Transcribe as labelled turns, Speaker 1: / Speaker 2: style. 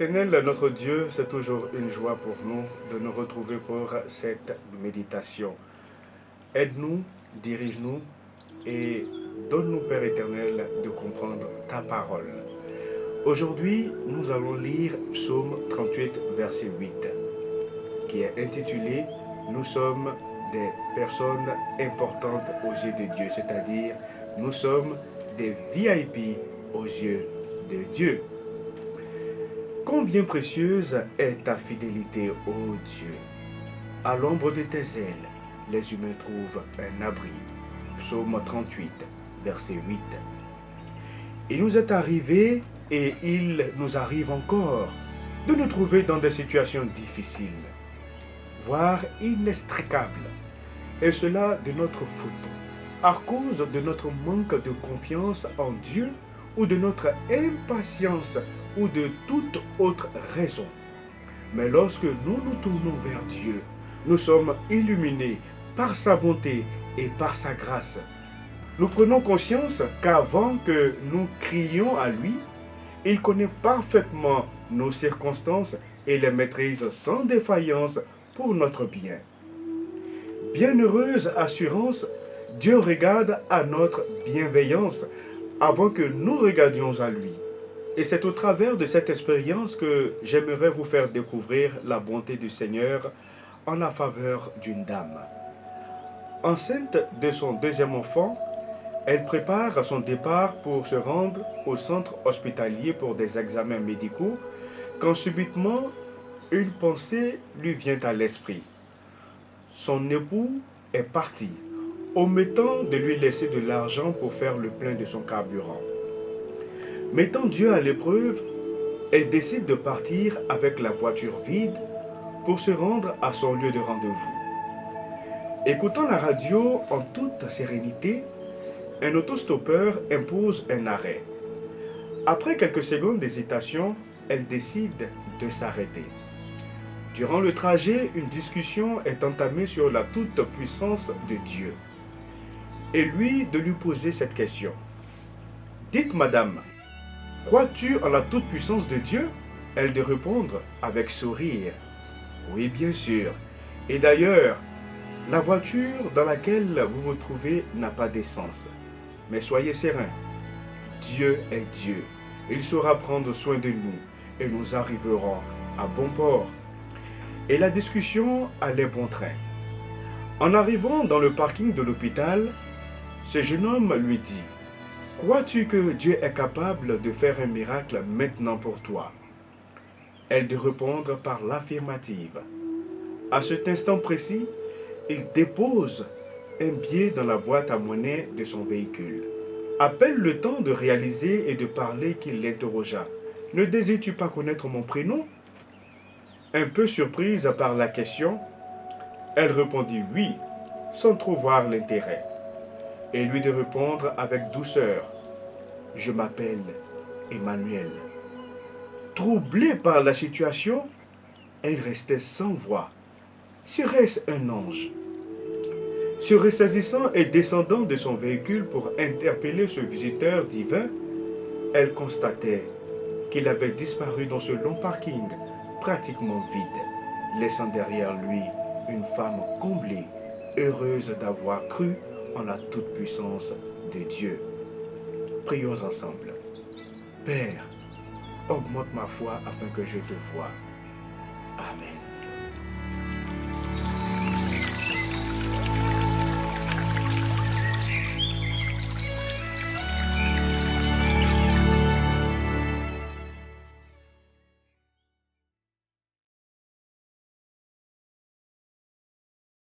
Speaker 1: Éternel, notre Dieu, c'est toujours une joie pour nous de nous retrouver pour cette méditation. Aide-nous, dirige-nous et donne-nous, Père éternel, de comprendre ta parole. Aujourd'hui, nous allons lire Psaume 38, verset 8, qui est intitulé « Nous sommes des personnes importantes aux yeux de Dieu », c'est-à-dire nous sommes des VIP aux yeux de Dieu. Combien précieuse est ta fidélité, ô Dieu! À l'ombre de tes ailes, les humains trouvent un abri. Psaume 38, verset 8. Il nous est arrivé, et il nous arrive encore, de nous trouver dans des situations difficiles, voire inextricables, et cela de notre faute, à cause de notre manque de confiance en Dieu ou de notre impatience ou de toute autre raison. Mais lorsque nous nous tournons vers Dieu, nous sommes illuminés par sa bonté et par sa grâce. Nous prenons conscience qu'avant que nous crions à lui, il connaît parfaitement nos circonstances et les maîtrise sans défaillance pour notre bien. Bienheureuse assurance, Dieu regarde à notre bienveillance avant que nous regardions à lui. Et c'est au travers de cette expérience que j'aimerais vous faire découvrir la bonté du Seigneur en la faveur d'une dame. Enceinte de son deuxième enfant, elle prépare son départ pour se rendre au centre hospitalier pour des examens médicaux quand subitement une pensée lui vient à l'esprit. Son époux est parti, omettant de lui laisser de l'argent pour faire le plein de son carburant. Mettant Dieu à l'épreuve, elle décide de partir avec la voiture vide pour se rendre à son lieu de rendez-vous. Écoutant la radio en toute sérénité, un autostoppeur impose un arrêt. Après quelques secondes d'hésitation, elle décide de s'arrêter. Durant le trajet, une discussion est entamée sur la toute-puissance de Dieu. Et lui de lui poser cette question. « Dites, madame, crois-tu en la toute-puissance de Dieu ?» Elle de répondre avec sourire. « Oui, bien sûr. Et d'ailleurs, la voiture dans laquelle vous vous trouvez n'a pas d'essence. Mais soyez serein. Dieu est Dieu. Il saura prendre soin de nous et nous arriverons à bon port. » Et la discussion allait bon train. En arrivant dans le parking de l'hôpital, ce jeune homme lui dit « Crois-tu que Dieu est capable de faire un miracle maintenant pour toi ?» Elle de répondre par l'affirmative. À cet instant précis, il dépose un billet dans la boîte à monnaie de son véhicule. À peine le temps de réaliser et de parler qu'il l'interrogea. « Ne désires-tu pas connaître mon prénom ?» Un peu surprise par la question, elle répondit « oui », sans trop voir l'intérêt. Et lui de répondre avec douceur « je m'appelle Emmanuel ». Troublée par la situation, elle restait sans voix. Serait-ce un ange? Se ressaisissant et descendant de son véhicule pour interpeller ce visiteur divin, elle constatait qu'il avait disparu dans ce long parking pratiquement vide, laissant derrière lui une femme comblée, heureuse d'avoir cru en la toute-puissance de Dieu. Prions ensemble. Père, augmente ma foi afin que je te voie. Amen.